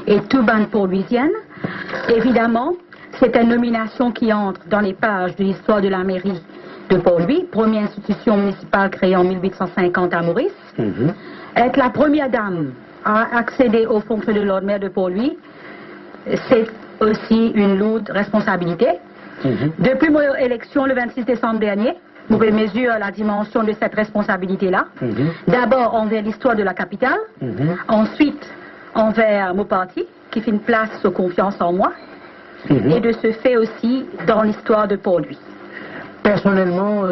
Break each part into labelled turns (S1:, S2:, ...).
S1: et Touban pour Louisiane. Évidemment, c'est une nomination qui entre dans les pages de l'histoire de la mairie de Port-Louis, première institution municipale créée en 1850 à Maurice. Être la première dame à accéder aux fonctions de Lord Mayor de Port-Louis, c'est aussi une lourde responsabilité. Depuis mon élection le 26 décembre dernier, vous pouvez mesurer la dimension de cette responsabilité-là. D'abord envers l'histoire de la capitale, ensuite envers mon parti, qui fait une place de confiance en moi, et de ce fait aussi dans l'histoire de Port-Louis.
S2: Personnellement,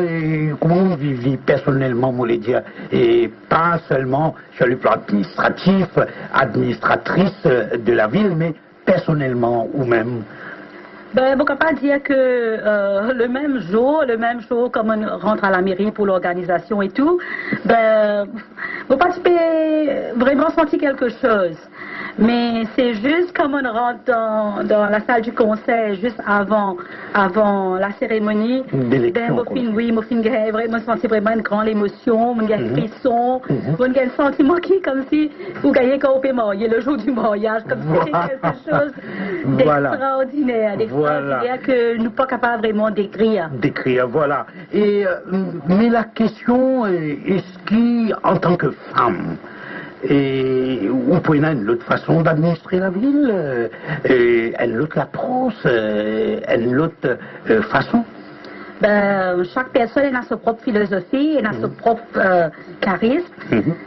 S2: comment vous vivez personnellement, vous voulez dire, et pas seulement sur le plan administratif, administratrice de la ville, mais personnellement ou même?
S1: Ben, on ne peut pas dire que le même jour, comme on rentre à la mairie pour l'organisation et tout, ben, vous participez vraiment sentir quelque chose. Mais c'est juste comme on rentre dans la salle du conseil, juste avant la cérémonie. Ben, oui, je vraiment senti vraiment une grande émotion, un frisson, un sentiment qui est comme si vous gagnez quand vous marié, le jour du mariage, comme si c'était quelque chose d'extraordinaire, que nous ne sommes pas capables vraiment d'écrire.
S2: D'écrire, voilà. Et, mais la question est-ce qu'en tant que femme, et vous pouvez une autre façon d'administrer la ville, une autre approche, une autre façon?
S1: Ben, chaque personne a sa propre philosophie, elle a son propre charisme.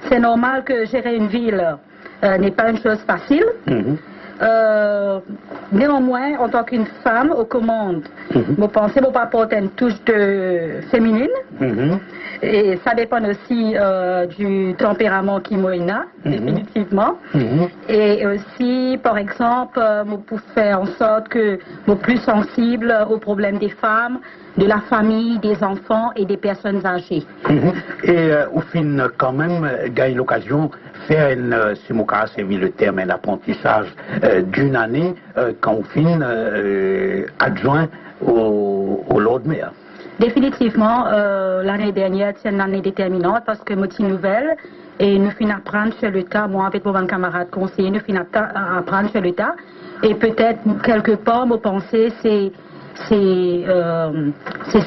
S1: C'est normal que gérer une ville n'est pas une chose facile. Néanmoins, en tant qu'une femme aux commandes, vous pensez que vous apporter une touche de féminine. Et ça dépend aussi du tempérament qui moïna, définitivement. Et aussi, par exemple, vous pouvez faire en sorte que vous plus sensible aux problèmes des femmes, de la famille, des enfants et des personnes âgées.
S2: Et au fin, quand même, gagne l'occasion faire si mon cas servi le terme, un apprentissage d'une année quand au fin adjoint au Lord Mayor.
S1: Définitivement, l'année dernière, c'est une année déterminante parce que moi, une nouvelle et nous finissons apprendre sur le tas. Moi, avec mon camarade conseiller, nous finissons apprendre sur le tas. Et peut-être, quelque part, mon pensée, c'est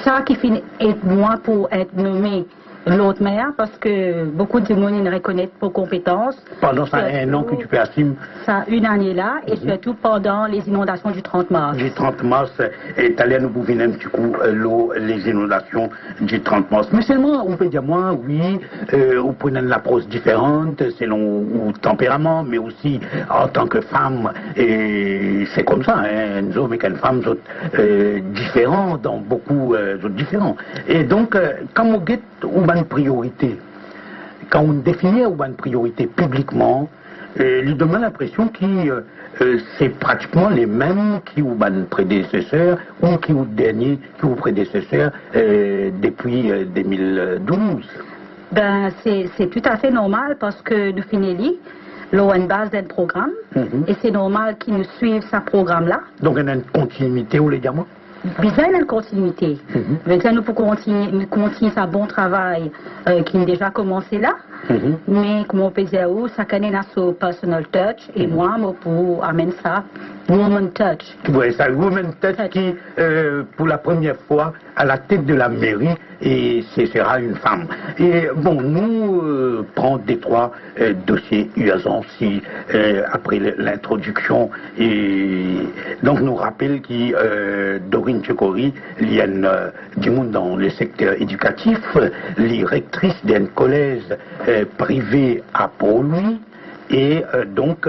S1: ça qui finit être moi pour être nommé l'autre maire, parce que beaucoup de monde ne reconnaissent pas compétences.
S2: Pendant ça, un an que tu peux assumer.
S1: Ça, une année là, et surtout pendant les inondations du 30 mars.
S2: Du 30 mars, italien nous pouvons un petit coup les inondations du 30 mars. Mais seulement, on peut dire, moi, oui, on peut une approche différente selon le tempérament, mais aussi en tant que femme, et c'est comme ça, hein, nous hommes et une femme sont différents dans beaucoup d'autres différents. Et donc, quand on guette une priorité, quand on définit une priorité publiquement, lui donne l'impression que c'est pratiquement les mêmes qui ont ban prédécesseurs ou qui ont dernier qui ont prédécesseurs depuis 2012.
S1: Ben c'est tout à fait normal parce que nous finissons l'ON base d'un programme et c'est normal qu'ils nous suivent ce programme-là.
S2: Donc il y a une continuité ou les diamants?
S1: Besoin d'une continuité. Nous pouvons continuer ce bon travail qui a déjà commencé là. Mais comme on peut dire, ça connaît notre personal touch et moi, pour amener ça, woman touch.
S2: Oui, ça, woman touch qui, pour la première fois, à la tête de la mairie, et ce sera une femme. Et bon, nous prenons des trois dossiers urgents après l'introduction. Et donc, nous rappelle que Dorine Tchekori, il y a du monde dans le secteur éducatif, les rectrices d'un collège privé à Port-Louis. Et donc,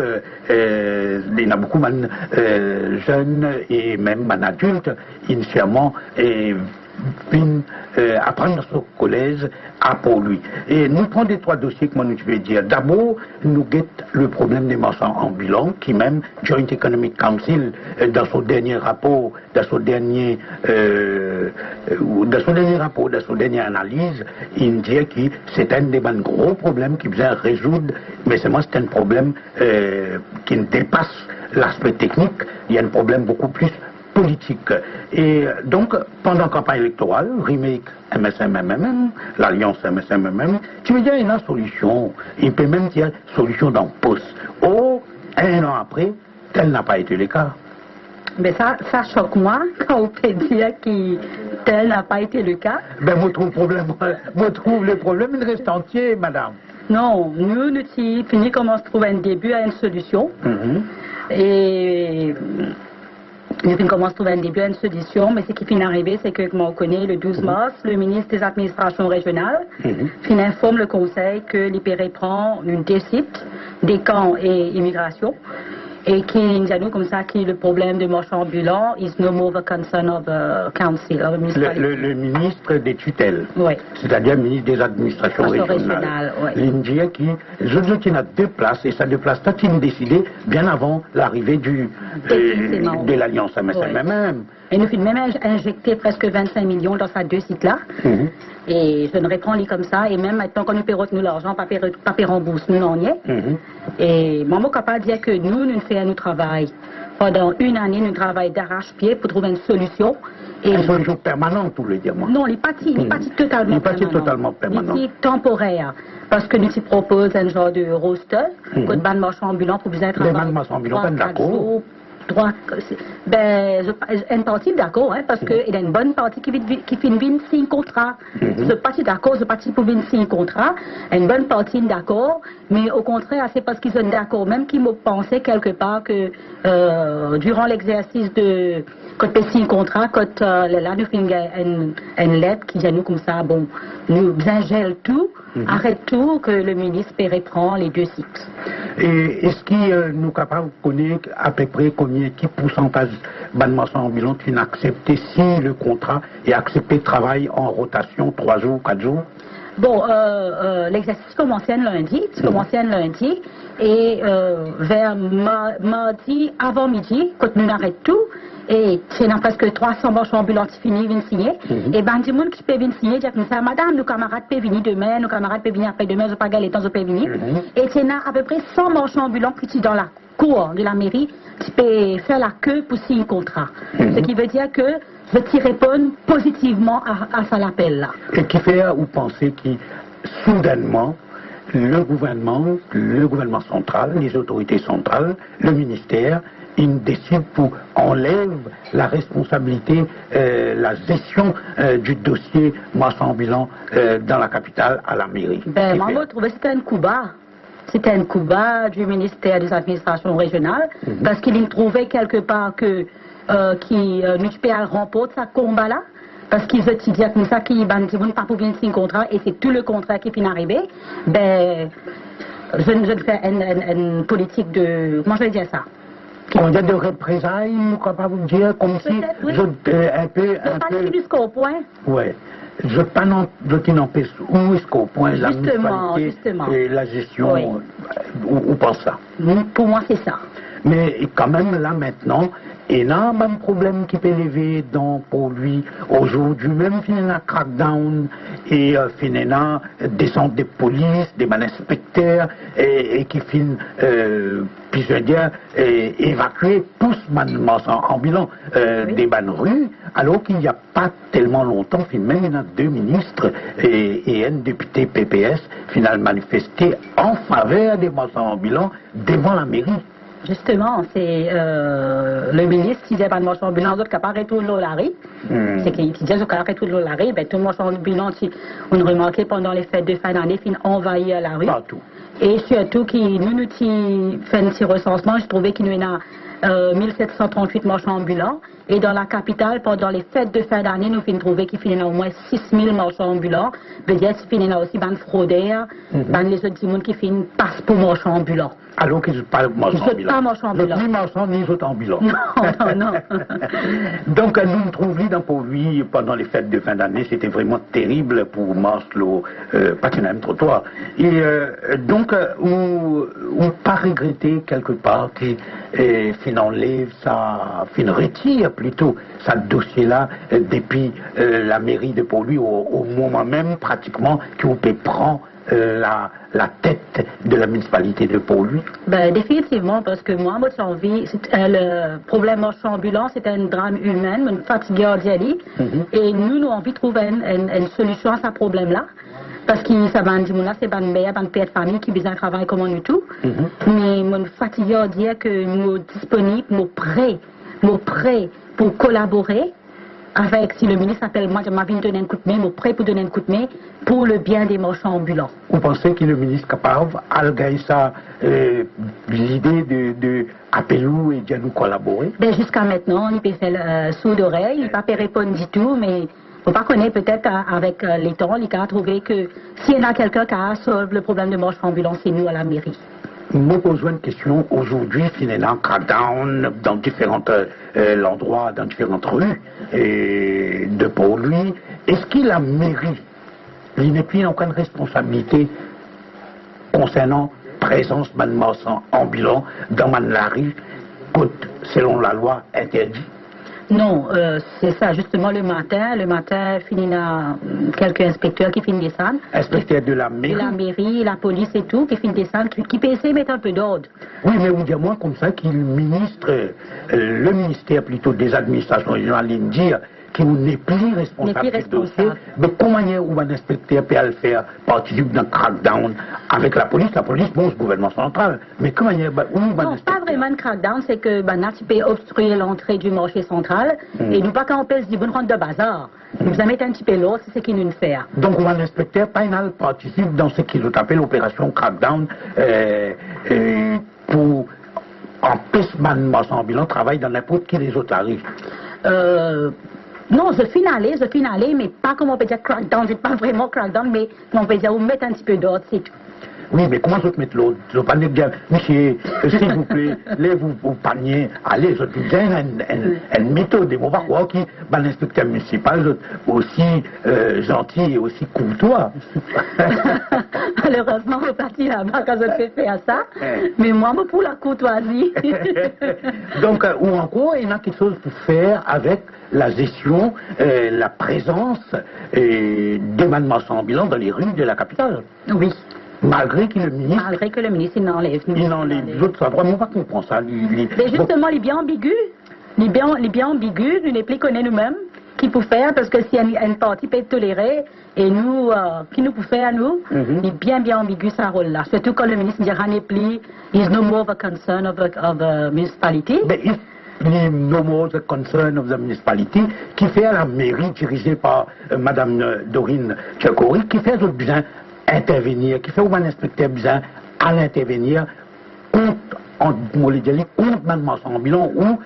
S2: il y a beaucoup de jeunes et même d'adultes, initialement, viennent apprendre ce collège à Port-Louis. Et nous prenons des trois dossiers, comme je vais dire. D'abord, nous guettons le problème des marchands ambulants, qui même, Joint Economic Council, dans son dernier rapport, dans son dernière analyse, il dit que c'est un des gros problèmes qui vient résoudre, mais c'est un problème qui ne dépasse l'aspect technique, il y a un problème beaucoup plus politique. Et donc, pendant la campagne électorale, remake MSM-MMM, l'alliance MSM-MMM, tu veux dire, il y a une solution, il peut même dire solution dans poste. Oh, un an après, tel n'a pas été le cas.
S1: Mais ça choque moi quand on peut dire que tel n'a pas été le cas.
S2: Ben, vous trouvez le problème, il reste entier, madame.
S1: Non, nous avons fini comment se trouver un début à une solution. Et nous avons commencé à trouver un début à une solution, mais ce qui finit arrivé, c'est que, comme on connaît, le 12 mars, le ministre des Administrations régionales informe le Conseil que l'IPR prend une décide des camps et immigration. Et qui nous a dit comme ça que le problème de marchands ambulants is no more the concern of the council.
S2: Le ministre des tutelles,
S1: oui.
S2: C'est-à-dire le ministre des administrations régionales.
S1: Oui.
S2: L'India qui, je a deux places, et ça deux places, ça qui décidé bien avant l'arrivée de l'Alliance MSM.
S1: Et nous avons même injecté presque 25 millions dans ces deux sites-là. Et je ne réponds pas comme ça. Et même maintenant, quand nous payons l'argent, pas rembourse, nous n'en y est. Et moi, je suis capable de dire que nous faisons un travail. Pendant une année, nous travaillons d'arrache-pied pour trouver une solution.
S2: Et une solution permanente, vous voulez dire, moi?
S1: Non, il n'est pas totalement permanent. Il est temporaire. Parce que nous proposons un genre de roster, que de marchands ambulants pour vous être
S2: les marchands ambulants, pas d'accord.
S1: Ben, une partie d'accord, hein, parce qu'il y a une bonne partie qui finit 5 contrats. Je partie d'accord, je partie pour 25 contrats. Une bonne partie d'accord, mais au contraire, c'est parce qu'ils sont d'accord, même qu'ils me pensaient quelque part que durant l'exercice de quand on 5 contrats, quand là nous faisons une lettre qui vient nous comme ça, bon, nous gèle tout, arrête tout, que le ministre reprend les deux sites.
S2: Et est-ce qu'il nous capable de connaître à peu près quel pourcentage de marchands ambulants qui accepté si le contrat est accepté de travail en rotation 3 jours, 4 jours?
S1: Bon, l'exercice commençait lundi, et vers mardi avant midi, quand nous arrêtons tout, et c'est presque 300 marchands ambulants qui finissent de signer. Et ben, du monde qui peut venir signer, dit comme ça, madame, nos camarades peuvent venir demain, nos camarades peuvent venir après-demain, je pas gagner le temps, je peux venir. Et c'est à peu près 100 marchands ambulants qui sont dans la cour de la mairie, qui peuvent faire la queue pour signer un contrat. Ce qui veut dire que je t'y réponds positivement à ça l'appel-là.
S2: Et qui fait ou penser que soudainement, le gouvernement central, les autorités centrales, le ministère, ils décident pour enlève la responsabilité, la gestion du dossier marchand ambulant dans la capitale à la mairie.
S1: Ben, moi, je trouvais que c'était un coup bas. C'était un coup bas du ministère des Administrations régionales, parce qu'il trouvait quelque part que nous pouvons remporter ce combat-là. Parce qu'ils se disent comme ça qu'ils ne pas pour venir signer un contrat et c'est tout le contrat qui finit arrivé. Ben, je fais une politique de. Comment je vais dire ça?
S2: On dit de représailles, je ne crois pas vous dire, comme si
S1: oui.
S2: un peu.
S1: Jusqu'au point.
S2: Oui. Je n'empêche où jusqu'au point la municipalité et la gestion,
S1: oui.
S2: Où pense ça?
S1: Pour moi, c'est ça.
S2: Mais quand même, là, maintenant, il y a un même problème qui peut lever pour lui. Aujourd'hui, même, il y a un crackdown et il y a une descente des polices, des inspecteurs et qui finissent, puis je veux dire, évacuer tous les marchands ambulants des bonnes rues, alors qu'il n'y a pas tellement longtemps, même il y a 2 ministres et un député PPS finalement manifesté en faveur des marchands ambulants devant la mairie.
S1: Justement, c'est le ministre qui disait pas de marchand ambulant, d'autres qui apparaît tout le larry. C'est qu'il disait qu'il apparaît tout le larry, ben tout le marchand ambulant, on remarquait pendant les fêtes de fin d'année, fin envahit la rue.
S2: Partout.
S1: Et surtout, nous fait un petit recensement, je trouvais qu'il y en a 1738 marchands ambulants. Et dans la capitale, pendant les fêtes de fin d'année, nous finissons trouver qu'il y a au moins 6000 marchands ambulants. Peut-être qu'il y a aussi des fraudeurs, les autres monde qui finissent passent pour marchands ambulants.
S2: Alors qu'ils ne sont pas marchands ambulants.
S1: Pas marchands ambulants.
S2: Ni marchands, ni autres ambulants.
S1: Non.
S2: Donc, nous trouvons pour lui, pendant les fêtes de fin d'année, c'était vraiment terrible pour Marcelo, pas qu'il n'aime trottoir. Et donc, on pas regretter quelque part qu'il enlève ça, qu'il retire plutôt ce dossier-là depuis la mairie de Port-Louis au moment même pratiquement qu'on peut prendre la tête de la municipalité de Port-Louis?
S1: Ben, définitivement, parce que moi j'ai envie, le problème marchand ambulant, c'est un drame humain, une fatigue cardiaque, et nous avons envie de trouver une solution à ce problème-là. parce que ça va dire là c'est ban mère ban père de famille qui besoin travailler comme nous tout mais mon fatigué à dire que nous disponible nous prêt pour collaborer avec, si le ministre appelle moi, je m'avais donné un coup de main, je prêt pour donner un coup de main pour le bien des marchands ambulants.
S2: Vous pensez que le ministre est capable d'algayer ça, l'idée de appeler nous et de nous collaborer?
S1: Ben, jusqu'à maintenant, il peut faire sourd d'oreille, il ne peut pas répondre du tout, mais il ne faut pas connaître peut-être avec les temps, il a trouvé que s'il y en a quelqu'un qui a résolvé le problème de marchands ambulants, c'est nous à la mairie.
S2: Je pose une question. Aujourd'hui, il y a un crackdown dans différents endroits, dans différentes rues de Port-Louis. Est-ce que la mairie n'a plus aucune responsabilité concernant la présence de marchands ambulants dans la rue, selon la loi interdit?
S1: Non, c'est ça, justement le matin, finit là, quelques inspecteurs qui finissent descendre.
S2: Inspecteurs de la mairie?
S1: De la mairie, la police et tout, qui finissent descendre, qui peut essayer de mettre un peu d'ordre.
S2: Oui, mais vous dites moi comme ça qu'il ministre, le ministère plutôt des administrations régionales, il dit qu'il n'est plus responsable du dossier. Mais comment un inspecteur peut le faire participer d'un crackdown avec la police? La police, bon, c'est le gouvernement central. Mais comment
S1: non, pas vraiment de crackdown, c'est que tu peux obstruer l'entrée du marché central et nous pas quand on peut se dire, bon, rentre de bazar. Nous allons mettre un petit peu l'autre, c'est ce qu'il nous fait.
S2: Donc, un inspecteur, pas une participe dans ce qu'ils appellent l'opération crackdown pour empêcher les marchands ambulants de travailler dans n'importe qui des autres arrivent.
S1: Non, je finis mais pas comme on peut dire crackdown, c'est pas vraiment crackdown, mais on peut dire, on met un petit peu d'ordre, c'est tout.
S2: Oui, mais comment je te mettre l'autre? Je ne pas dire, monsieur, s'il vous plaît, lève vos paniers, allez, je te dis une méthode, on va croire que l'inspecteur municipal est aussi gentil et aussi courtois.
S1: Malheureusement, je parti là-bas quand je fais faire ça, mais moi, je pour la courtoisie.
S2: Donc, ou encore, il y a quelque chose pour faire avec la gestion, la présence des marchands ambulants dans les rues de la capitale.
S1: Oui.
S2: Malgré que le ministre...
S1: il enlève.
S2: Il enlève. L'autre, ça vraiment pas comprendre ça.
S1: Mais justement, il est bien ambigu. Il est bien ambigu, nous n'est plus connaît nous-mêmes, qui peut faire, parce que si une partie peut tolérer, et nous, qui nous peut faire, nous, il est bien ambigu, ce rôle-là. Surtout quand le ministre dira n'est plus, is no more of a concern of the municipality.
S2: Mais il est no more the concern of the municipality, qui fait à la mairie, dirigée par Madame Dorine Tchekori, qui fait d'autres besoins intervenir, qui fait un inspecteur besoin à l'intervenir contre man marchand ambulant ou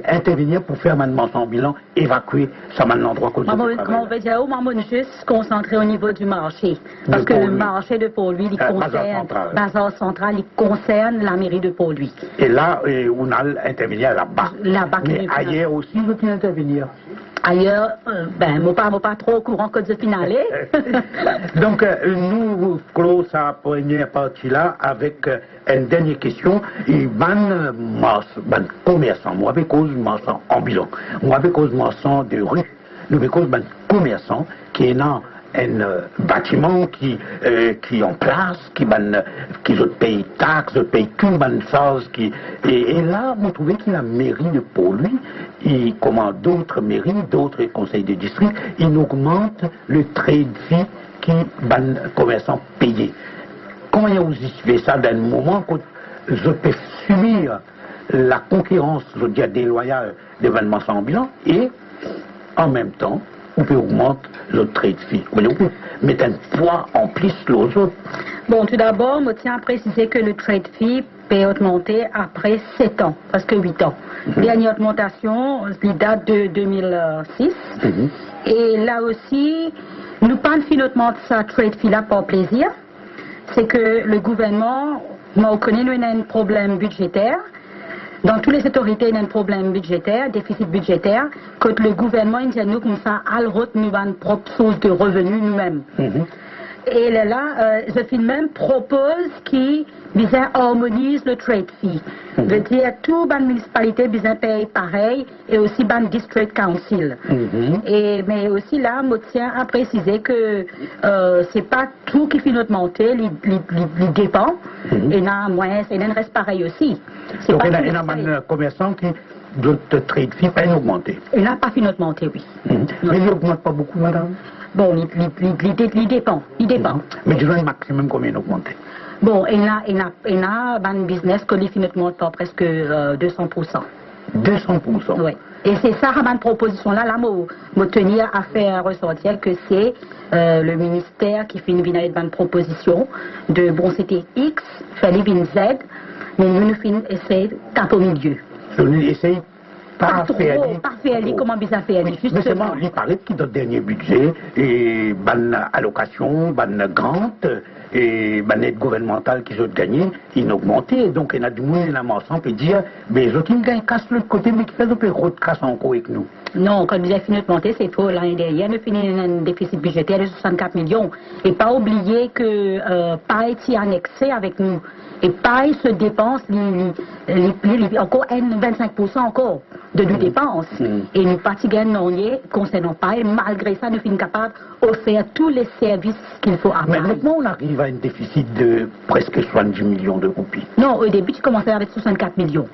S2: intervenir pour faire man marchand ambulant, évacuer ça man l'endroit qu'on
S1: Comment on veut dire, maman juste concentrer au niveau du marché. Parce que le marché de Port-Louis, il concerne, Bazar Central, il concerne la mairie de Port-Louis.
S2: Et là, on a intervenir là-bas. Mais ailleurs aussi, je peux intervenir.
S1: Ailleurs, ben, moi pas trop au courant que de finale.
S2: Donc, nous clôt sa première partie-là avec une dernière question. Et ban commerçant, moi avec cause marchand ambulant, moi avec cause marchand de rue, nous avec cause ban commerçant qui est dans un bâtiment qui en place, qui paye taxes, paye qu'une bonne chose, et là, vous trouvez que la mairie de Port-Louis, et comme d'autres mairies, d'autres conseils de district, ils augmentent le trade fee qui les commerçants payent. Comment vous fait ça d'un moment que je peux subir la concurrence, je veux dire, déloyale des marchands ambulants et en même temps, on peut augmenter le trade fee. On peut mettre un poids en plus l'autre.
S1: Bon, tout d'abord, je tiens à préciser que le trade fee peut augmenter après 7 ans, presque 8 ans. Dernière augmentation, il date de 2006. Et là aussi, nous pas finalement de ça trade fee là par plaisir. C'est que le gouvernement, on connaît nous un problème budgétaire. Dans toutes les autorités, il y a un problème budgétaire, déficit budgétaire, que le gouvernement, il dit nous comme ça, à nous une propre source de revenus nous-mêmes. Et là, je même propose qu'il harmonise le trade fee. Veut dire toute la municipalité besoin paye pareil et aussi ban district council. Mais aussi là, je tiens à préciser que c'est pas tout qui finit augmenter, il dépend. Et là, moins, ça reste pareil aussi.
S2: Donc il y a un commerçant qui le trade fee pas augmenté.
S1: Il n'a pas fini d'augmenter, oui.
S2: Mais il n'augmente pas beaucoup, madame.
S1: Bon, il dépend.
S2: Mais je veux un maximum combien augmenter?
S1: Bon, il y a un business que finalement pas presque 200%.
S2: 200%?
S1: Oui. Et c'est ça, la proposition-là, me tenir à faire ressortir que c'est le ministère qui fait une proposition de, bon, c'était X, fallait une Z, mais nous finissons essayer de taper au milieu.
S2: Nous essayons pas faire
S1: comment bien faire justement.
S2: Mais seulement, il paraît que dans le dernier budget, et bonne allocation, bonne grante, et bonne aide gouvernementale qu'ils ont gagné, ils ont augmenté. Donc, il y a du monde, il y a ensemble, et dire, mais les autres, ils gagnent casse de l'autre côté, mais qui fait un peu de casse encore avec nous.
S1: Non, quand vous avez fini de monter, c'est faux. L'année dernière, nous finissons un déficit budgétaire de 64 millions. Et pas oublier que PAI est annexé avec nous. Et PAI se dépense encore 25% encore de nos dépenses. Et nous fatiguons concernant PAI. Malgré ça, nous sommes capables d'offrir tous les services qu'il faut à PAI.
S2: Mais maintenant, on arrive à un déficit de presque 70 millions de roupies.
S1: Non, au début, tu commençais avec 64 millions.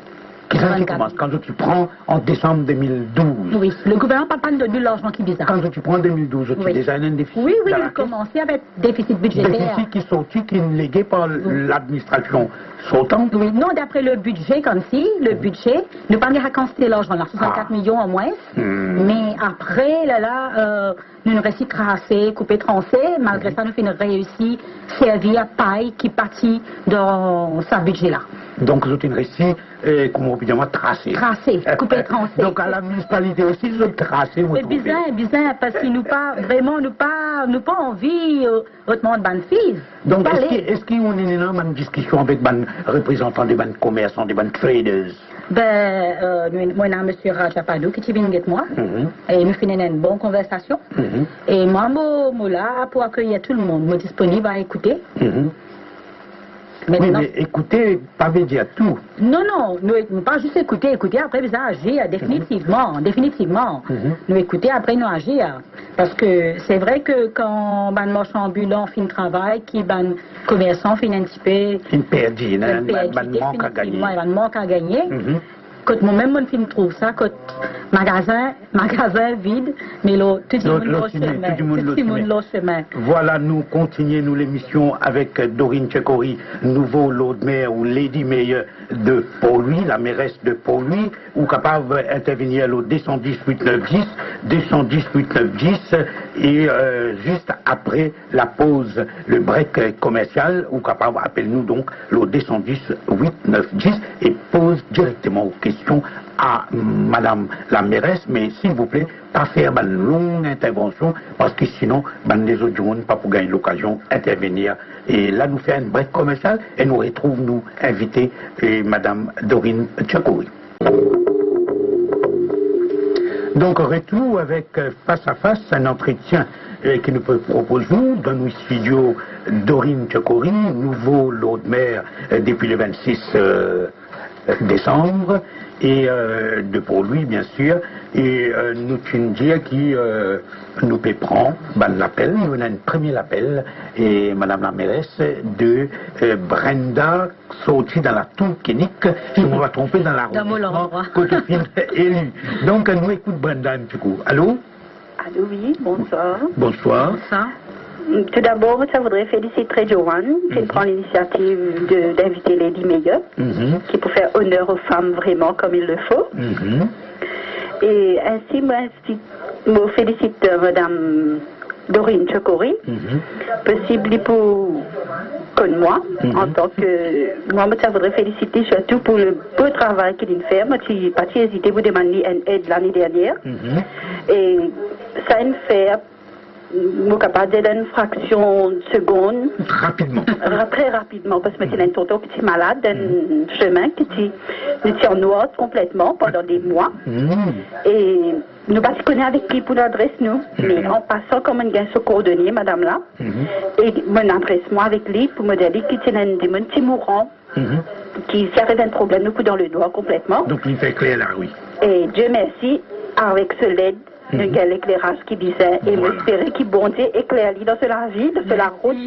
S2: Quand tu prends en décembre 2012.
S1: Oui, le gouvernement n'a pas donné l'argent qui bizarre.
S2: Quand tu prends en 2012, tu as déjà un déficit.
S1: Oui, il a commencé avec déficit budgétaire.
S2: Déficit qui est sorti, qui est légué par l'administration sortante.
S1: Oui, non, d'après le budget, comme si, le budget, nous pas à quantité l'argent, là, 64 millions en moins. Mais après, nous avons réussi à tracer, couper, trancer. Malgré ça, nous avons réussi à servir à paille qui partit dans sa budget-là.
S2: Donc, vous avez réussi, comment évidemment, tracer.
S1: Tracer, couper, trancer.
S2: Donc, à la municipalité aussi, vous avez tracé.
S1: C'est bizarre, parce qu'ils nous pas, vraiment, nous pas envie, autrement de bonnes filles.
S2: Donc, est-ce qu'il y a une discussion avec les représentants des banques commerçants, des banques traders?
S1: Moi, M. Rajapadou qui est venu avec moi, et nous finissons une bonne conversation. Et moi, je suis là pour accueillir tout le monde, je suis disponible à écouter.
S2: Maintenant, oui, mais écoutez, pas veut dire tout.
S1: Non, nous pas juste écouter, après nous agir, définitivement. Nous écouter, après nous agir. Parce que c'est vrai que quand un marchand ambulant fait un travail, qui un commerçant fait un petit peu...
S2: Une perdue, un
S1: manque à gagner. Quand moi-même, je trouve ça, quand magasin vide, mais tout le monde le chemin.
S2: Voilà, nous continuons l'émission avec Dorine Tchekouri, nouveau Lord Mayor ou Lady Mayor de Port-Louis, la mairesse de Port-Louis, ou capable d'intervenir au 210 8910, 210 8910, et juste après la pause, le break commercial, ou capable, appelle-nous donc le 210 8910 et pose directement aux questions à Madame la mairesse, mais s'il vous plaît, pas faire une longue intervention, parce que sinon, les autres gens pas pour gagner l'occasion d'intervenir. Et là, nous faisons un break commercial et nous retrouvons, nous, invités, Madame Dorine Tchekouri. Donc, retour avec face à face un entretien que nous proposons dans nos studios Dorine Tchekouri, nouveau Lord Mayor depuis le 26 décembre, et de Port-Louis, bien sûr, et nous tenons dire qui nous prend l'appel, nous avons un premier appel, et Madame la mairesse de Brenda, sortie dans la tour clinique, si on va tromper dans la route, élu. Donc, nous écoute Brenda un petit coup. Allô?
S3: Allô, oui, bonsoir.
S2: Bonsoir.
S3: Tout d'abord, je voudrais féliciter Joanne qui prend l'initiative d'inviter Lady Mayor, qui peut faire honneur aux femmes vraiment comme il le faut. Et ainsi, moi, je félicite Madame Dorine Tchekouri, possible pour moi, en tant que... Moi, je voudrais féliciter surtout pour le beau travail qu'il fait. Moi, je n'ai pas hésité pour demander une aide l'année dernière. Et ça me fait... Je suis capable d'aider une fraction de seconde.
S2: Rapidement.
S3: Très rapidement, parce que c'est un tonton qui est malade, un chemin qui est en noir complètement pendant des mois. Et nous ne connaissons avec qui pour l'adresse, nous. Mais en passant comme un gars se coordonner, madame là, et mon adresse moi avec lui pour me dire qu'il est un petit mourant, qui arrive un problème, nous dans le doigt complètement.
S2: Donc il fait clair là, oui.
S3: Et Dieu merci, avec ce LED, l'éclairage qui disait, et j'espérais qu'il bondait éclairé dans la vie, dans la route,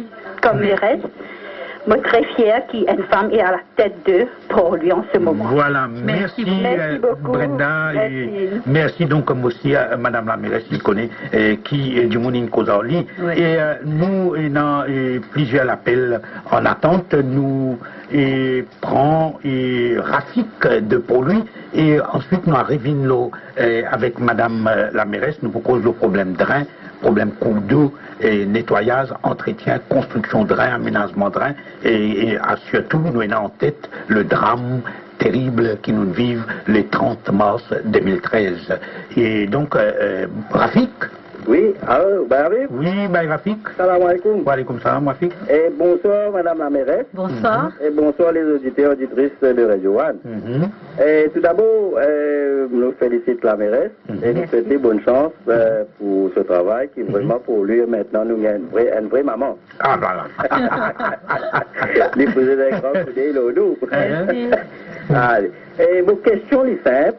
S3: comme les restes. moi très fière qu'une femme est à la tête de pour lui en ce moment.
S2: Voilà, merci,
S3: beaucoup.
S2: Brenda,
S3: merci.
S2: et merci donc comme aussi à Madame la mairesse qui connaît, qui est du Mounine Kozali.
S1: Oui.
S2: Et nous, dans plusieurs appels en attente, nous prend Rafik de pour lui, et ensuite nous arrivons avec Madame la mairesse, nous propose le problème drain, problème cours d'eau, et nettoyage, entretien, construction de drain, aménagement de drain, et surtout nous avons en tête le drame terrible qui nous vivent le 30 mars 2013. Et donc, Rafik.
S4: Oui, allô, Barabé?
S2: Oui, Rafik.
S4: Salam alaikum.
S2: Wa alaikum salam, Rafik.
S4: Et bonsoir, Madame la mairesse.
S1: Bonsoir.
S4: Et bonsoir les auditeurs et auditrices de Radio One. Et tout d'abord, nous félicitons la mairesse et nous souhaitons bonne chance pour ce travail qui vraiment pour lui maintenant nous avons une vraie maman.
S2: Ah, voilà.
S4: Les poser des grands coups d'œil au dos. Allez. Et mon question est simple.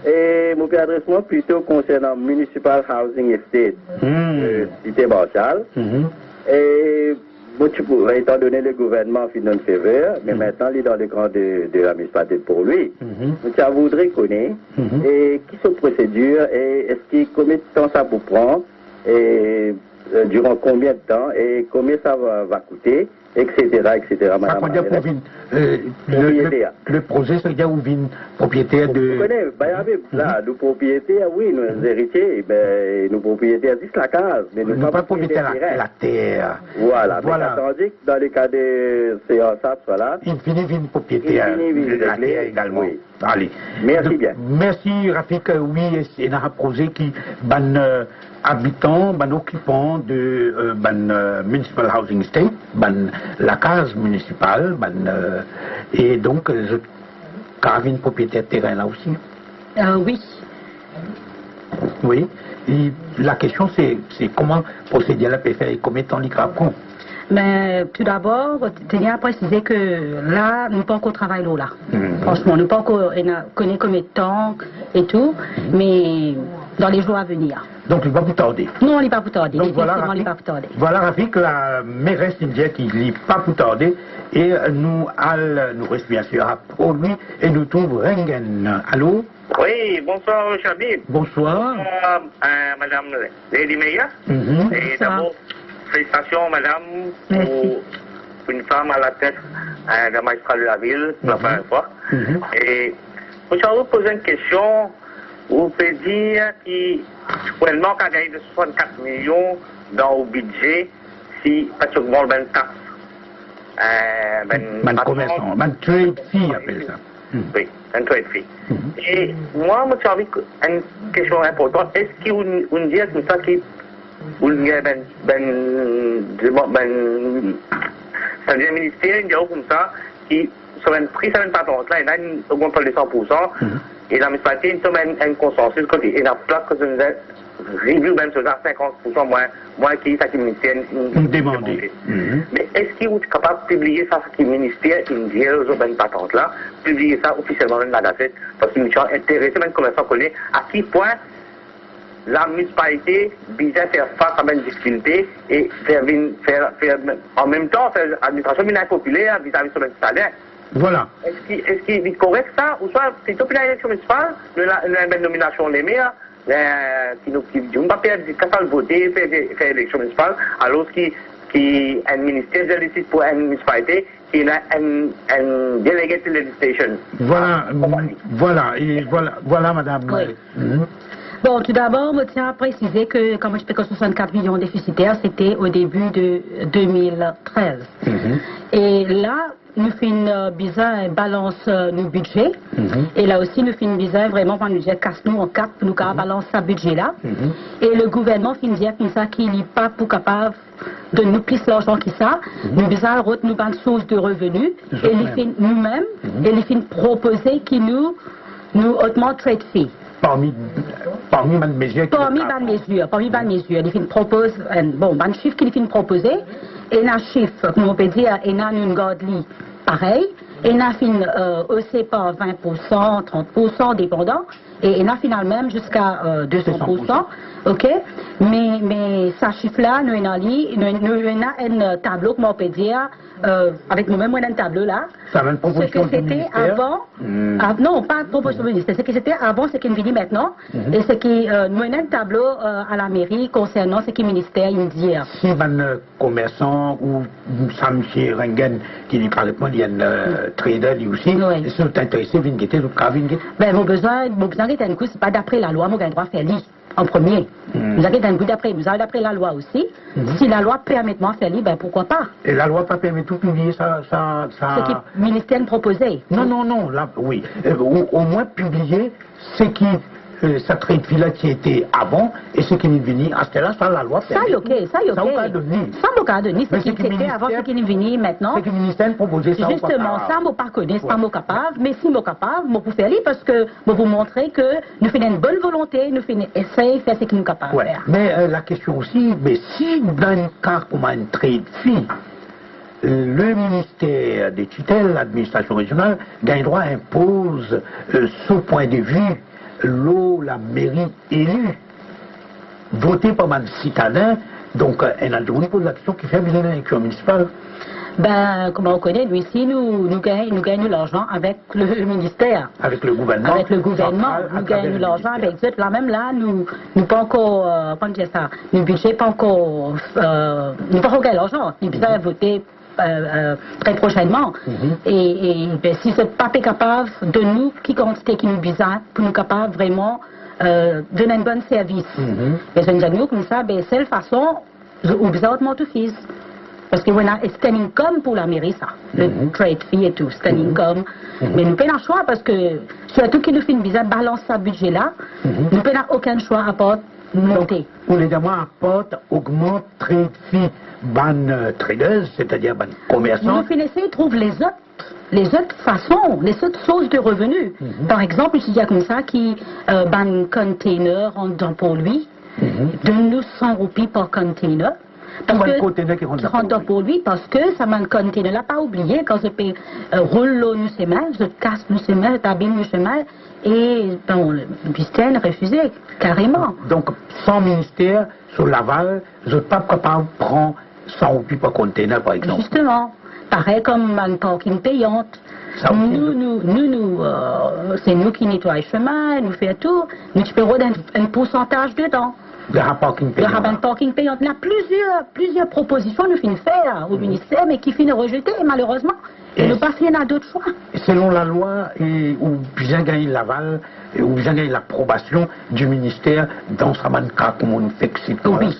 S4: Et mon adressement plutôt concernant Municipal Housing Estate, cité Marshall. Et bon, étant donné le gouvernement finance sévère, mais maintenant il est dans le camp de la municipalité pour lui. Donc ça voudrait connaître et qui sont les procédures et est-ce qu'il combien de temps ça vous prend et durant combien de temps et combien ça va coûter, etc. Madame la mairesse.
S2: Le projet, c'est dire où vient propriétaire de...
S4: Vous connaissez, là, nos propriétaires, oui, nos héritiers, ben, nos propriétaires disent la case, mais nous
S2: pas propriétaire de la terre.
S4: Voilà, mais tandis que dans le cas de CASAP, voilà...
S2: Il finit propriétaire de la terre également.
S4: Oui.
S2: Allez.
S4: Merci bien.
S2: Merci Rafik, oui, c'est un projet qui, habitants, occupants de Municipal Housing Estate, la case municipale, et donc, une propriétaire de terrain là aussi.
S1: Oui.
S2: Oui. Et la question, c'est comment procéder à la PFR et combien de temps il prend.
S1: Mais tout d'abord, je tiens à préciser que là, nous pas encore travaillé là. Franchement, nous pas encore connaît combien de temps et tout, mais dans les jours à venir.
S2: Donc, il va vous tarder.
S1: Non, il n'est pas pour tarder.
S2: Donc, voilà, Rafik, la mairesse indienne qui ne pas pour tarder. Et nous restons bien sûr à produit et nous trouvons Rengen. Allô?
S5: Oui, bonsoir, Chabib.
S2: Bonsoir.
S5: Madame Lady Meyer. Et d'abord, félicitations, madame, pour une femme à la tête d'un magistrat de la ville, la première fois. Et je vais vous poser une question. Vous pouvez dire qu'il manque à gagner de 64 millions dans le budget si pas tout le monde a une taxe.
S2: Commerçant, trade fee appelle ça.
S5: Oui, un trade fee. Et moi, je envie une question importante. Est-ce qu'il vous dit comme ça qu'il y a un ministère comme ça qui sur une prise à une patente là, il y a une augmentation de 100%. Et la municipalité, il y a un consensus côté. Et la place que je review même sur 50% moins qui est le ministère
S2: demandé.
S5: Mais est-ce qu'il est capable de publier ça, ce qui le ministère indien sur une patente là, publier ça officiellement dans la gazette, parce qu'il est intéressé même commerçant connaît à quel point la municipalité vient faire face à une difficulté et faire en même temps faire l'administration populaire vis-à-vis de son salaire.
S2: Voilà.
S5: Est-ce qu'il est correct ça? Ou soit, plutôt que l'élection municipale, nous avons une nomination des maires, qui nous pas perdre quand voter, faire l'élection municipale, alors un ministère de l'éthique pour une municipalité, qui a un délégué de legislation.
S2: Voilà, madame.
S1: Oui. Bon, tout d'abord, je tiens à préciser que, comme je sais que 64 millions déficitaires, c'était au début de 2013. Et là, nous faisons besoin de balance nos budgets. Et là aussi, nous faisons besoin vraiment pour nous dire casse-nous en quatre pour nous balancer ce budget-là. Et le gouvernement fait dire comme ça qu'il n'est pas pour capable de nous plus l'argent que ça. Nous avons besoin de nous une source de revenus. Et nous-mêmes, et les films proposer qui nous augmente trade fee.
S2: Parmi les mesures.
S1: Parmi les mesures, les films proposent un chiffre qu'ils filment proposer. Et un chiffre, comme on peut dire, et une garde pareil. Et un film aussi par 20%, 30%, dépendant. Et un final même jusqu'à 200%. Ok? Mais mais ça chiffre là, nous avons un tableau, comment on peut dire, avec nous-mêmes, on a un tableau là.
S2: Ça va une proposition
S1: Ce que c'était avant, non, pas proposition du ministère, ce qui c'était avant, ce qui est venu maintenant, et ce qui, nous avons un tableau à la mairie concernant ce qui est ministère indien.
S2: Si un commerçant ou Sam Rengen, qui n'est pas répondre, il y a un trader lui aussi, ils sont intéressés, ils viennent
S1: ben, mon besoin est un coup, c'est pas d'après la loi, mon droit faire lire en premier. Vous avez un coup d'après, vous avez d'après la loi aussi. Si la loi permet de faire lire, ben pourquoi pas?
S2: Et la loi pas permet tout publier ça.
S1: Ce qui le ministère proposait.
S2: Non, là, oui. Au moins publier ce qui ça trade fila qui était avant et ce qui est venu à ce là, ça la loi permet.
S1: Ça y est ok. Ça m'a donné. Ce qui était avant, ce qui est venu maintenant.
S2: Ce que le ministère proposait ça.
S1: Justement, ça m'a pas connu, c'est pas moi capable, mais si moi capable, moi pour faire lire parce que moi vous montrer que nous faisons une bonne volonté, nous faisons essayer de faire ce que nous sommes capables de faire.
S2: Mais la question aussi, mais si dans un cas comme un trade fee, le ministère des tutelles, l'administration régionale, d'un droit impose, sous point de vue, la mairie élue, votée par un citadin, donc on pose la question qui fait besoin d'un élection municipale.
S1: Ben, comme on connaît, nous ici, nous gagnons l'argent avec le ministère.
S2: Avec le gouvernement.
S1: Avec le gouvernement. Nous gagnons l'argent avec eux. Là même là, nous pas encore, comment dire ça, le budget pas encore, nous pas encore gagné l'argent. Nous besoin voter très prochainement. Et ben, si ce pas capable de nous, qui quantité qui nous besoin, pour nous capable vraiment donner un bon service. Mais je nous comme ça, ben, c'est la façon, ou besoin de mon fils. Parce que on a un income pour la mairie, ça. Le trade fee et tout, c'est un income. Mais nous n'avons pas le choix parce que, surtout qu'il nous fait une bizarre balance ce budget-là, nous n'avons aucun choix à part monter.
S2: Ou les demandes apportent, augmentent trade fee, ban traders, c'est-à-dire ban commerçants.
S1: Nous finissons de trouver les autres façons, les autres sources de revenus. Par exemple, je dis comme ça, qui ban container en pour lui, donne-nous 100 roupies par container. Parce que, qui rentre pour lui, parce que ça m'a container là, pas oublié, quand je peux rouler nos semaines, je casse nos semaines, j'abîme nos semaines, et bon, le ministère a refusé, carrément.
S2: Donc, sans ministère, sur Laval, je ne suis pas capable de prendre 100 roupies par container, par exemple.
S1: Justement, pareil comme une parking payante. C'est nous qui nettoyons le chemin, nous faisons tout, mais tu peux avoir un pourcentage dedans.
S2: Le parking payant.
S1: Le parking payant. Il y a plusieurs propositions nous finissent faire au ministère, mais qui finissent rejeter, malheureusement. Et nous passons à d'autres choix.
S2: Selon la loi, où bien gagner Laval, où bien gagner l'approbation du ministère dans sa cas comme on fait que c'est.
S1: Oui.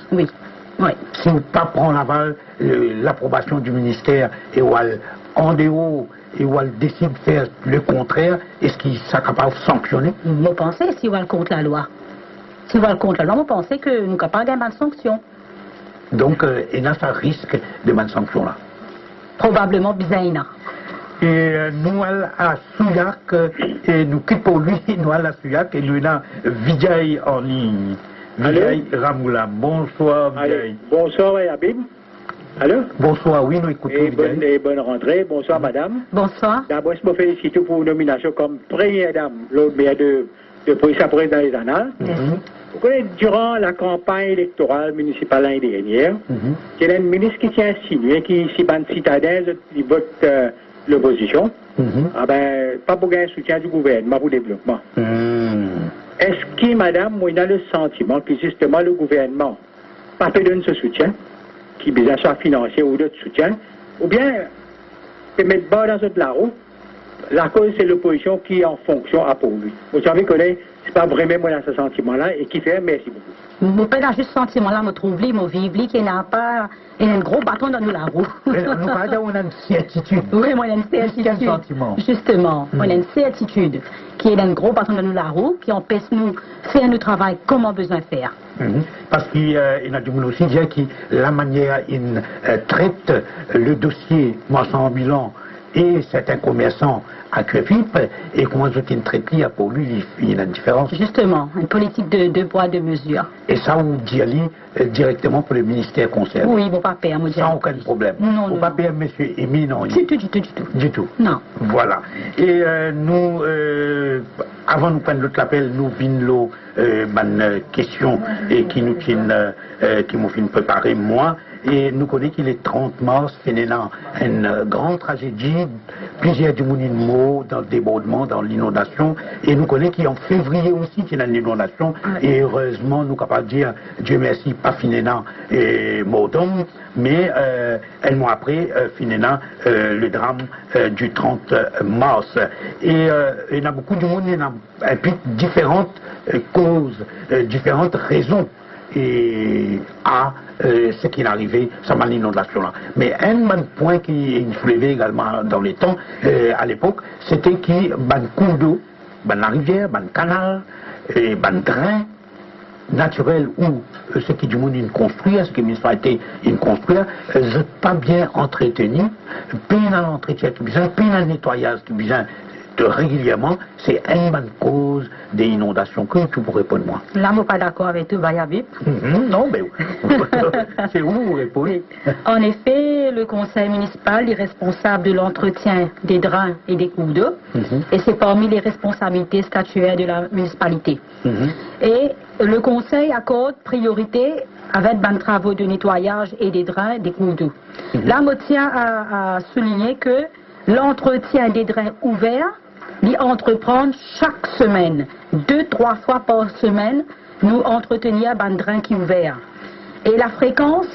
S2: Si on ne pas prend Laval, l'approbation du ministère et où elle, en dehors, et où elle décide de faire le contraire, est-ce qu'il sera capable de sanctionner?
S1: Vous pensez si elle contre la loi? Si vous allez contre la loi, vous pensez que nous ne sommes pas de mal sanction.
S2: Donc, il y a un risque de mal sanction là.
S1: Probablement bien.
S2: Et nous allons à Souillac, et nous quittons lui, nous allons à Souillac, et nous avons Vijay en ligne. Vijay Ramoula. Bonsoir, Vijay.
S6: Bonsoir, Abib. Allô?
S2: Bonsoir, oui, nous écoutons Vijay.
S6: Et bonne rentrée. Bonsoir, madame.
S1: Bonsoir.
S6: D'abord, je me félicite pour une nomination comme première dame, l'autre maire de police après dans les annales. Vous connaissez, durant la campagne électorale municipale l'année dernière, il y a un ministre qui s'est insinué qui, si ban citadins, il vote l'opposition, pas pour gagner le soutien du gouvernement pour le développement. Est-ce que, madame, moi, il a le sentiment que justement le gouvernement pas peut donner ce soutien, qui besoin soit financier ou d'autres soutiens, ou bien peut mettre bas dans cette la roue, la cause c'est l'opposition qui est en fonction à pour lui. Vous savez que c'est pas vraiment moi dans ce sentiment-là et qui fait merci beaucoup.
S1: Mon père a juste ce sentiment-là, me trouve lui, me vivre qu'il n'a pas, il a un gros bâton dans nous la roue.
S2: Nous parlons on a une certitude.
S1: Oui, moi, il a une certitude.
S2: Quel sentiment?
S1: Justement, on a une certitude qui est un gros bâton dans nous la roue, qui empêche nous faire notre travail comme on a besoin de faire.
S2: Parce qu'il y a du monde aussi dire que la manière il traite le dossier marchand ambulant et certains commerçants à Cuefipe, et comment ils traite pour lui, il y a une différence.
S1: Justement, une politique de poids, de mesure.
S2: Et ça, on dit directement pour le ministère concerné.
S1: Oui, mon papa, mon
S2: sans aucun problème.
S1: Non,
S2: mon papa, monsieur Émile, non.
S1: Du tout.
S2: Du tout.
S1: Non.
S2: Voilà. Et nous, avant nous prendre l'autre appel, nous venons une question et qui nous fin préparer moi. Et nous connaissons qu'il est 30 mars, c'est une grande tragédie, plusieurs du mots dans le débordement, dans l'inondation. Et nous connaissons qu'en février aussi, il y a une inondation. Et heureusement, nous sommes capables de dire, Dieu merci, pas finéna et Mordom, mais un mois après, finéna le drame du 30 mars. Et il y a beaucoup de monde, il y a différentes causes, différentes raisons. Et à ce qui est arrivé, ça m'a l'inondation là. Mais un point qui est soulevé également dans les temps, à l'époque, c'était qu'il y a un cours d'eau, la rivière, un canal, un drain naturel où ce qui du monde est construit, ce qui a été construit, n'est pas bien entretenu, peine à l'entretien qui besoin, peine à nettoyage qui besoin. Régulièrement, c'est une bonne cause des inondations. Que tu pourrais répondre moi?
S1: Là, je ne suis pas d'accord avec tout, Bayabip.
S2: Non, mais c'est où vous répondez?
S1: En effet, le conseil municipal est responsable de l'entretien des drains et des cours d'eau, et c'est parmi les responsabilités statutaires de la municipalité. Et le conseil accorde priorité avec des travaux de nettoyage et des drains et des cours d'eau. Là, je tiens à souligner que l'entretien des drains ouverts d'y entreprendre chaque semaine, 2-3 fois par semaine, nous entretenir un drain qui est ouvert. Et la fréquence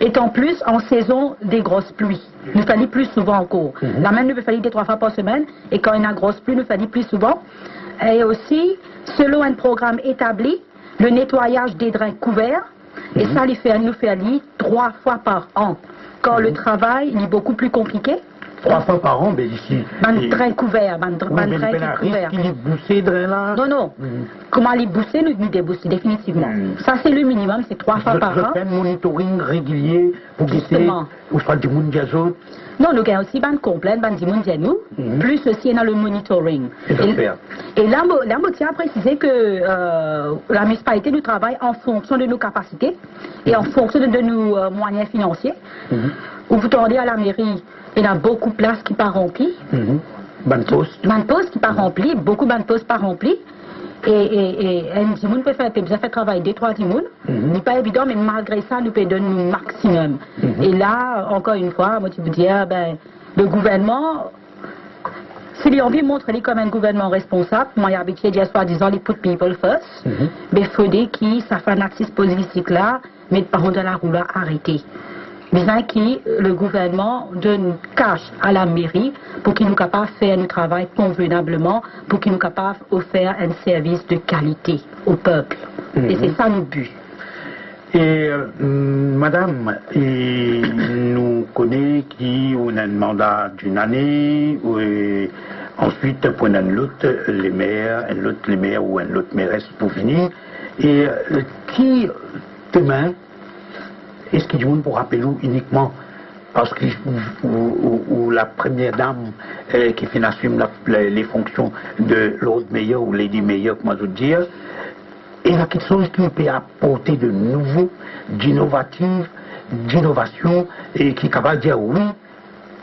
S1: est en plus en saison des grosses pluies. Nous fallait plus souvent encore. La même nous fallait 2-3 fois par semaine, et quand il y a une grosse pluie, nous fallait plus souvent. Et aussi, selon un programme établi, le nettoyage des drains couverts, et ça nous fait aller 3 fois par an. Quand le travail est beaucoup plus compliqué.
S2: 3 fois par an, mais ici.
S1: Un drain couvert, un drain qui est couvert.
S2: Il est boussé, drain là?
S1: Non, non. Comment les bousser, nous débousser, définitivement. Ça, c'est le minimum, c'est 3 fois par an.
S2: Je fais un monitoring régulier pour guetter, ou soit du monde diazot.
S1: Non, nous avons aussi une complète, du monde nous, plus aussi dans le monitoring. Et là, je tiens à préciser que la municipalité nous travaille en fonction de nos capacités et en fonction de nos moyens financiers. Où vous tendez à la mairie, il y a beaucoup de places qui ne sont pas remplies.
S2: Bonne poste.
S1: Bonne poste qui ne sont pas remplies, beaucoup de bonnes postes pas remplies. Et un petit peut faire travail 2-3 timounes. n'est pas évident, mais malgré ça, nous pouvons donner le maximum. Et là, encore une fois, moi, tu veux dire, le gouvernement, s'il a envie de montrer comme un gouvernement responsable, moi, j'ai habitué à dire, soi-disant, les put people first, mais il faudrait que ça fanatisme politique là, mais par contre, la roue là, arrêter. Besoin que le gouvernement donne cash à la mairie pour qu'il nous capable de faire notre travail convenablement, pour qu'il nous capable d'offrir un service de qualité au peuple. Et c'est ça notre but.
S2: Et madame, nous connaissons qu'on a un mandat d'une année, ensuite pour un autre, les maires, ou un autre mairesse pour finir. Et qui demain, est-ce qu'il y a du monde pour rappeler nous uniquement parce que ou la première dame qui fait assumer les fonctions de Lord Mayor ou Lady Mayor, comment je veux dire, et il y a quelque chose qui peut apporter de nouveau, d'innovatif, d'innovation, et qui est capable de dire oui,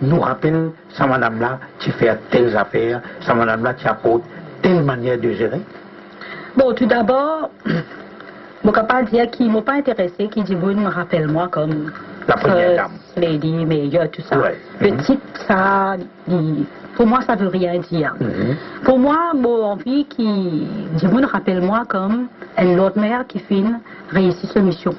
S2: nous rappelle, ça madame-là, tu fais telles affaires, ça madame-là, tu apportes telle manière de gérer.
S1: Bon, tout d'abord, je ne peux pas dire qu'ils ne m'ont pas intéressé, qui dit oui, me rappelle-moi comme
S2: la première dame.
S1: Lady Mayor, tout ça.
S2: Ouais.
S1: Le titre, ça, pour moi, ça ne veut rien dire. Pour moi, j'ai envie qui dit oui, rappelle-moi comme un autre maire qui finit réussir sa mission.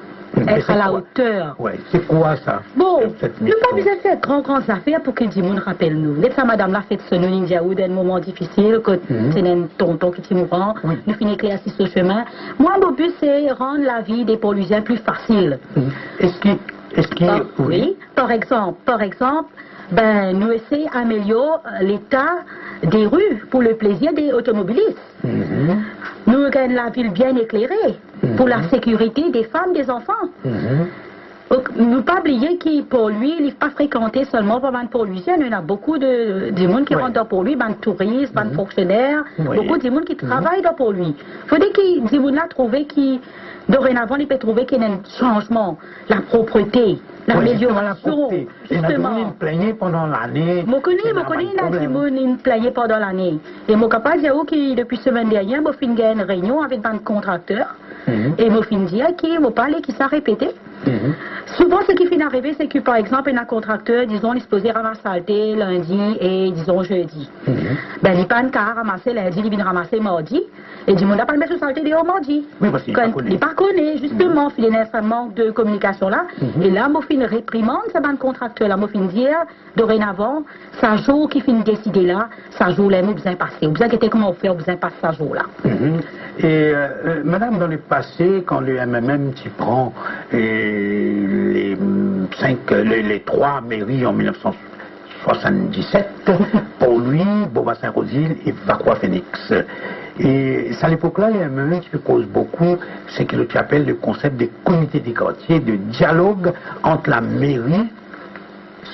S1: Être à la hauteur.
S2: Oui, c'est quoi ça?
S1: Bon, nous n'avons pas besoin de faire grandes affaires pour que Dimoun rappelle nous. Dès que ça, madame l'a fait ce nom Indiaoud, un moment difficile, quand c'est un tonton qui est mourant, nous finissons éclaircir ce chemin. Moi, mon but, c'est rendre la vie des Pauliziens plus facile. Oui, par exemple, nous essayons d'améliorer l'état des rues pour le plaisir des automobilistes. Nous gagnons la ville bien éclairée pour la sécurité des femmes, des enfants. Donc, ne pas oublier qu'il, pour lui, il n'est pas fréquenté seulement par les Port-Louisiens. Il y en a beaucoup de monde qui rentrent dans Port-Louis, des touristes, des fonctionnaires, beaucoup de monde qui travaillent dans Port-Louis. Il faut dire qu'il y a des gens trouvé qui, dorénavant, il peut trouver qu'il y a un changement, la propreté, l'amélioration, justement.
S2: Il plaignait pendant l'année.
S1: Je connais, il y a des gens qui plaignent pendant l'année. Et je suis capable de dire que depuis la semaine dernière, je suis fait une réunion avec un contracteur. Et je suis dit qu'il ne parler qui s'est répété. Souvent, ce qui finit d'arriver, c'est que par exemple, un contracteur, disons, il est supposé ramasser lundi et disons jeudi. Ben, il n'y a pas un cas ramasser lundi, il vient ramasser mardi. Et du monde n'a pas le mettre sur saleté dès mardi.
S2: Oui, parce qu'il
S1: n'est pas connu, justement, il y a un manque de communication là. Et là, je fais une réprimande, c'est un contracteur là. Je fais dire, dorénavant, ça jour qui finit décider là, ça jour là, nous besoin passer. Vous besoin qu'est-ce comment on fait, vous besoin passer ça jour là.
S2: Et madame, dans le passé, quand le MMM s'y prend les 3 mairies en 1977, pour lui, Beaubassin-Rosil et Vacroix-Phénix. Et c'est à l'époque-là, le MMM qui cause beaucoup, c'est ce qu'il appelle le concept des comités des quartiers, de dialogue entre la mairie,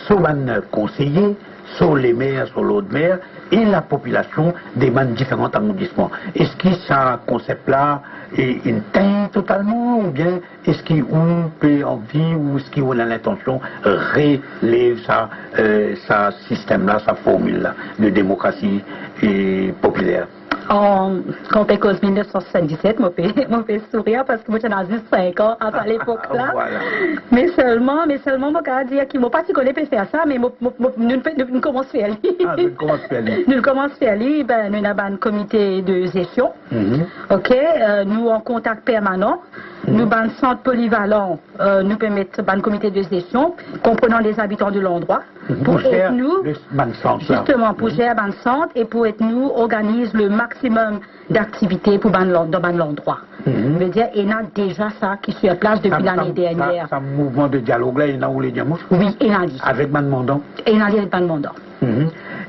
S2: sur les conseillers, sur les maires, sur l'autre maire, et la population des différents arrondissements. Est-ce que ce concept-là est une teinte totalement, ou bien est-ce qu'on peut envie, ou est-ce qu'on a l'intention de relever sa système-là, sa formule-là de démocratie populaire?
S1: Quand on cause 1977, je fais sourire parce que moi j'en ai 5 ans à l'époque-là.
S2: Voilà.
S1: Mais seulement, je peux dire qu'il ne m'a pas si connu faire ça, mais nous commençons à faire Nous commençons à faire ben, nous avons un comité de gestion. Ok, nous en contact permanent. Nous avons un centre polyvalent, nous permettons un comité de gestion, comprenant les habitants de l'endroit. Pour être nous, justement, pour gérer un centre et pour être nous, organise le maximum d'activités pour dans l'endroit. Je veux dire, il y a déjà ça qui est sur place depuis l'année dernière.
S2: Ce mouvement de dialogue-là, il y en a où les diamants?
S1: Oui, il y en a.
S2: Avec Ban Mandant?
S1: Il y en a avec Ban Mandant.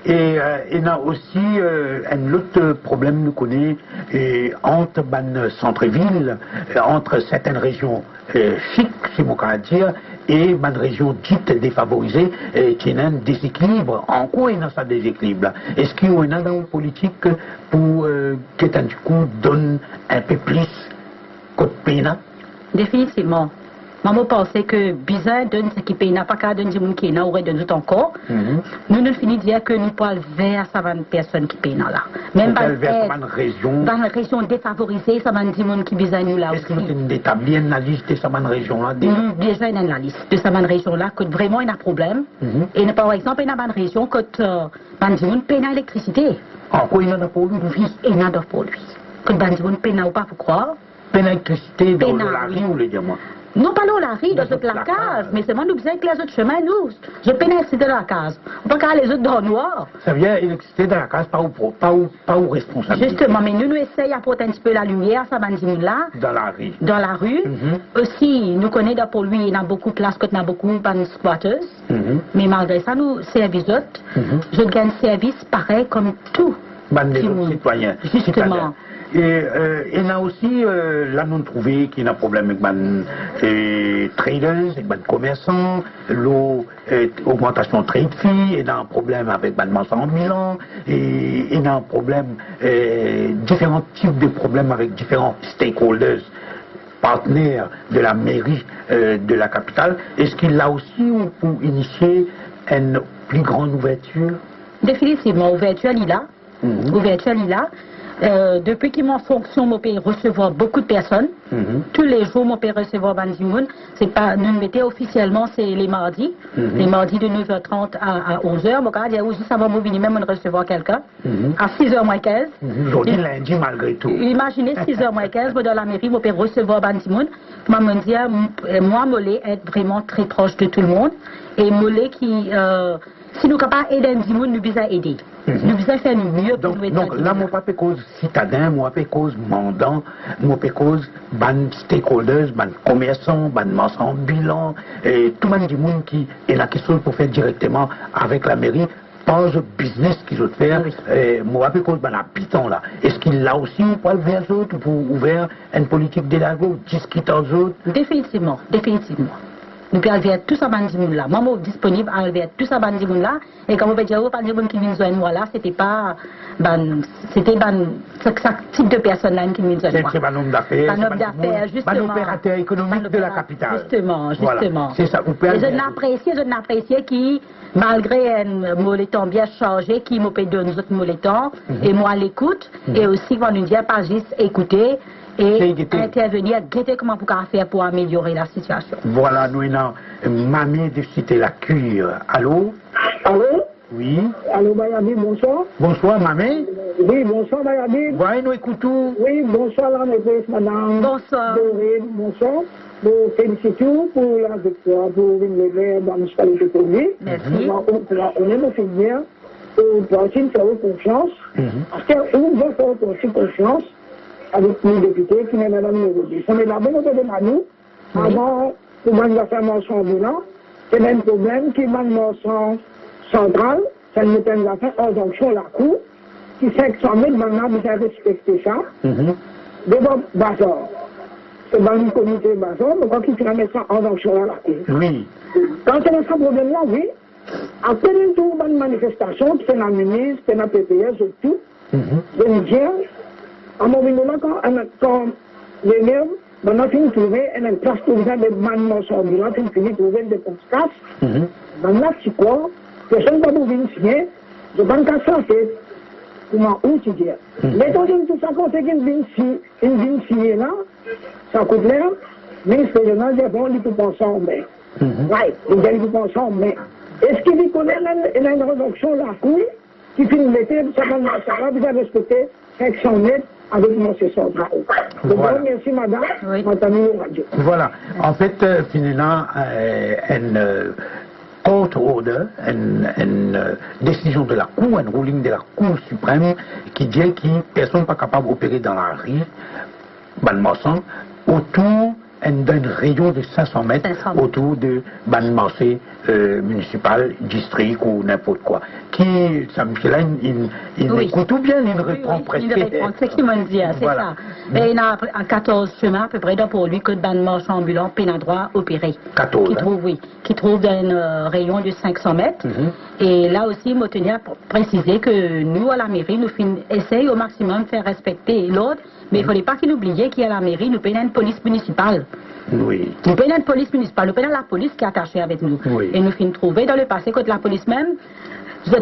S2: Et il y a aussi un autre problème, nous connaissons, entre ban centre-ville, entre certaines régions chic, c'est mon cas à dire, et ban régions dites défavorisées, qui ont un déséquilibre. En quoi il y a ça déséquilibre? Est-ce qu'il y en a dans une politique pour que du coup donne un peu plus côté pays?
S1: Définitivement. Maman pensait que bizarre donne ce qui paye n'a pas qu'à donner des gens qui n'a aurait donné tout encore. Nous nous finissons de dire que nous pouvons vers ça va une personne qui paye là. Même dans la région défavorisée, ça va des gens qui bizarre nous là aussi.
S2: Est-ce que nous avons établi une liste de cette région là?
S1: Déjà il y a une liste de cette région là que vraiment il y a un problème. Et par exemple il y a une région que des gens payent l'électricité.
S2: En quoi il y en a pour lui?
S1: Oui, il y en a pour lui. Que des gens payent ou pas pour croire.
S2: Paye l'électricité dans la rue ou les diamants?
S1: Non, pas dans la rue, dans la case, mais c'est moi nous besoin que les autres chemins, nous. Je pénètre dans la case. On peut pas les autres dans le noir.
S2: Ça vient électricité dans la case, pas où responsabilité.
S1: Justement, mais nous essayons d'apporter un petit peu la lumière, ça va nous là.
S2: Dans la rue.
S1: Dans la rue. Aussi, nous connaissons pour lui, il y a beaucoup de classes, il y a beaucoup de squatters. Mais malgré ça, nous servons je gagne service pareil comme tout.
S2: Les autres citoyens.
S1: Justement.
S2: Et il y a aussi, là nous trouvé qu'il y a un problème avec les traders, avec les commerçants, l'augmentation de trade fee, il y a un problème avec les marchands ambulants, et il y a un problème, différents types de problèmes avec différents stakeholders, partenaires de la mairie de la capitale. Est-ce qu'il y a aussi pour initier une plus grande ouverture? Définitivement,
S1: ouverture il a. Ouverture il a. Depuis qu'il m'en fonction, je peux recevoir beaucoup de personnes. Tous les jours, je peux recevoir Bandimoun. C'est pas, nous le mettons officiellement, c'est les mardis. Les mardis de 9h30 à 11h. Je peux dire aussi, ça va m'ouvrir même de recevoir quelqu'un. À 6h moins 15.
S2: Aujourd'hui, lundi, malgré tout.
S1: Imaginez 6h moins 15, dans la mairie, je peux recevoir Bandimoun. Je me dire, moi, je vais être vraiment très proche de tout le monde. Et je qui, si nous ne pouvons pas aider les gens, nous devons aider. Nous devons faire mieux pour nous aider.
S2: Donc là, je ne pas cause citadin, je pas cause mandant, je pas cause ban stakeholders, ban commerçants, ban marchands bilan, et tout le monde qui est là qui sont pour faire directement avec la mairie. Pas le business qu'ils ont fait, moi, pas cause ban habitant là. Est-ce qu'il a aussi un poil vers eux pour ouvrir une politique d'élago, discuter aux autres?
S1: Définitivement, définitivement. nous pouvons enlever tout ça bandimoun là. Moi, je suis disponible à enlever tout ça bandimoun là. Et comme on peut dire, pas de monde qui vient joindre moi là, c'était pas, c'était ce type de personne là qui vient joindre moi.
S2: C'est un homme d'affaires.
S1: Un homme d'affaires, justement.
S2: Un opérateur économique de la capitale.
S1: Justement.
S2: Voilà. C'est ça, vous pouvez
S1: je n'apprécie qui, malgré un moléton bien changé, qui m'a payé nous autres molétons, et moi l'écoute, et aussi, quand nous disons pas juste écouter, et intervenir, guetter comment vous pouvez faire pour améliorer la situation.
S2: Voilà, nous avons Mamie de citer la cure. Allô?
S7: Allô?
S2: Oui.
S7: Allô, Mayami, bonsoir.
S2: Bonsoir, Mamie.
S7: Oui, bonsoir, Mayami.
S2: Oui, nous écoutons.
S7: Oui, bonsoir, la maîtresse, madame.
S1: Bonsoir.
S7: Bonsoir. Nous félicitons pour la victoire, pour une levée dans l'municipalité de Tony.
S1: Merci.
S7: On est nos filières, on doit aussi faire confiance. Parce qu'on doit faire aussi confiance avec nos députés qui sont madame Nérodi. On est là, bon, on de Manu. Avant, pour moi, la faire mention ambulant, c'est le même problème qui m'a mention centrale, ça nous permet de faire en jonction la cour, qui 500 000 maintenant, vous avez respecté ça. Devant Bazar. C'est dans le comité Bazar, mais quand il fait mettre ça en jonction la cour.
S2: Oui.
S7: Quand c'est ce problème-là, oui. Après une tour de manifestation, c'est la ministre, c'est la PPS, et tout. Je me dis, à un moment là, quand les nerfs, on a fini de trouver une place pour les manifestations, on a fini de trouver des podcasts. Maintenant, c'est quoi? Personne ne va pouvoir signer, je ne vais pas faire comment outiller. Mais quand tout ça, quand c'est une vient signer là, ça coûte l'air, mais c'est le dit, bon, il peut penser en mai. Oui, il peut penser en mai. Est-ce qu'il connaît une réduction de la cour qui finit l'été, ça va vous respecter 500 mètres avec mon central.
S2: Voilà.
S7: Merci madame, radio.
S2: Voilà. En fait, finalement, une court order, une décision de la Cour, un ruling de la Cour suprême qui dit que personne n'est pas capable d'opérer dans la rue, Banmasson, autour d'un rayon de 500 mètres autour de Banmassé municipal, district ou n'importe quoi. Qui, ça me fait là, il écoute ou bien il reprend presque.
S1: Il reprend, c'est ce qu'il m'a dit, c'est ça. Mais il y a 14 chemins à peu près pour lui que Banmassé ambulant, peine à droit, opéré.
S2: 14.
S1: Qui trouve un rayon de 500 mètres. Et là aussi, il me tenir à préciser que nous, à la mairie, nous essayons au maximum de faire respecter l'ordre. Mais il ne fallait pas qu'il oublie qu'à la mairie, nous payons une police municipale.
S2: Oui.
S1: Nous payons une police municipale, nous payons la police qui est attachée avec nous.
S2: Oui.
S1: Et nous finissons trouver dans le passé que la police même, je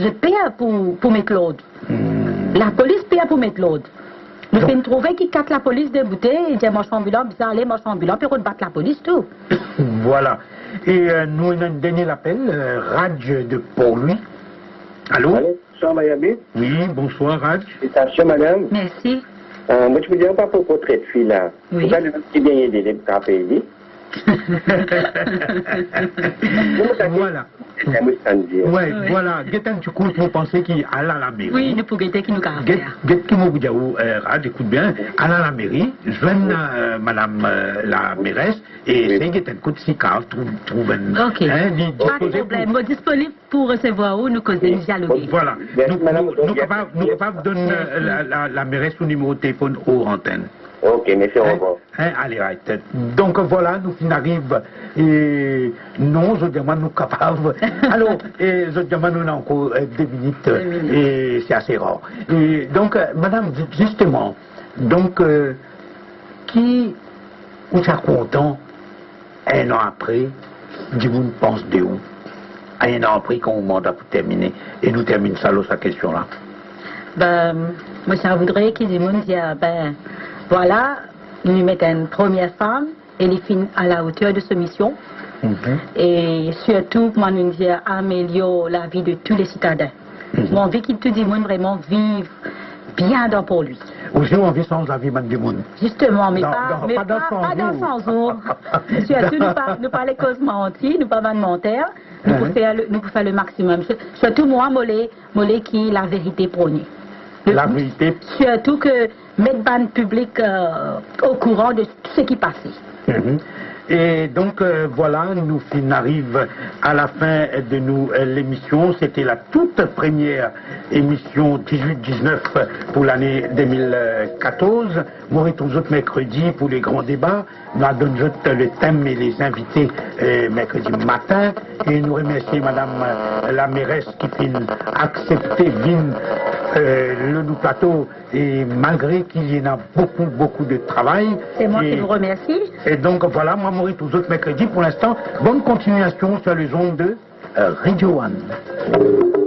S1: paye pour mettre l'ordre. La police paye pour mettre l'ordre. Nous finissons trouver qui casse la police de bouteilles, il dit marchand ambulant, puis ça allait marchand ambulant, puis on battre la police, tout.
S2: Voilà. Et nous avons un dernier appel, Raj de Port-Louis. Allô?
S4: Bonsoir, Miami.
S2: Oui, bonsoir, Raj.
S4: Félicitations, madame.
S1: Merci.
S4: Moi, je vous dis pas pour portrait de fille là.
S1: Oui.
S4: Vous avez petit bien aidé les cafés.
S2: Voilà. Ouais, voilà. Guetan, tu cours pour penser qu'il à la mairie.
S1: Oui, nous pouvons guetter qui nous caractère.
S2: Guet qui m'a dit, Raj, écoute bien, à la mairie, joigne madame la mairesse, et c'est Guetan, écoute, si car, trouve un.
S1: Ok. Pas de problème. Moi, disponible pour recevoir où nous causer, dialoguer.
S2: Voilà. Nous capables de donner la mairesse au numéro de téléphone aux antennes.
S4: Ok, merci, au revoir.
S2: Allez, right. Donc voilà, nous arrivons et non, je demande nous capables. Alors, je demande nous encore 2 minutes et c'est assez rare. Et donc, madame, justement, donc, qui vous est content un an après, dis-vous, pense de où? Un an après, quand on mandat pour terminer, et nous terminons ça, sa question-là.
S1: Ben, moi, ça voudrait qu'ils disent, ben, voilà, nous mettons une première femme, elle est à la hauteur de sa mission. Et surtout, moi, nous disons, améliorer la vie de tous les citadins. Moi, envie qu'ils tout le monde vraiment vivent bien dans pour lui.
S2: Aussi, on vit sans la vie du monde.
S1: Justement, mais pas dans 100 jours. Surtout, nous pas les causes menties, nous pas mentir. Nous pouvons faire le maximum. Surtout, moi, molé qui la vérité prônée.
S2: La vérité.
S1: Surtout que mettre ban public au courant de tout ce qui passait.
S2: Et donc voilà, nous arrive à la fin de l'émission. C'était la toute première émission 18-19 pour l'année 2014. Nous retrouvons autres mercredi pour les grands débats. Nous donnons le thème et les invités mercredi matin. Et nous remercions Madame la mairesse qui a accepté le nous plateau, et malgré qu'il y en a beaucoup de travail.
S1: C'est moi qui vous remercie.
S2: Et donc voilà, moi Maurice tous autres mercredis. Pour l'instant, bonne continuation sur les ondes de Radio One.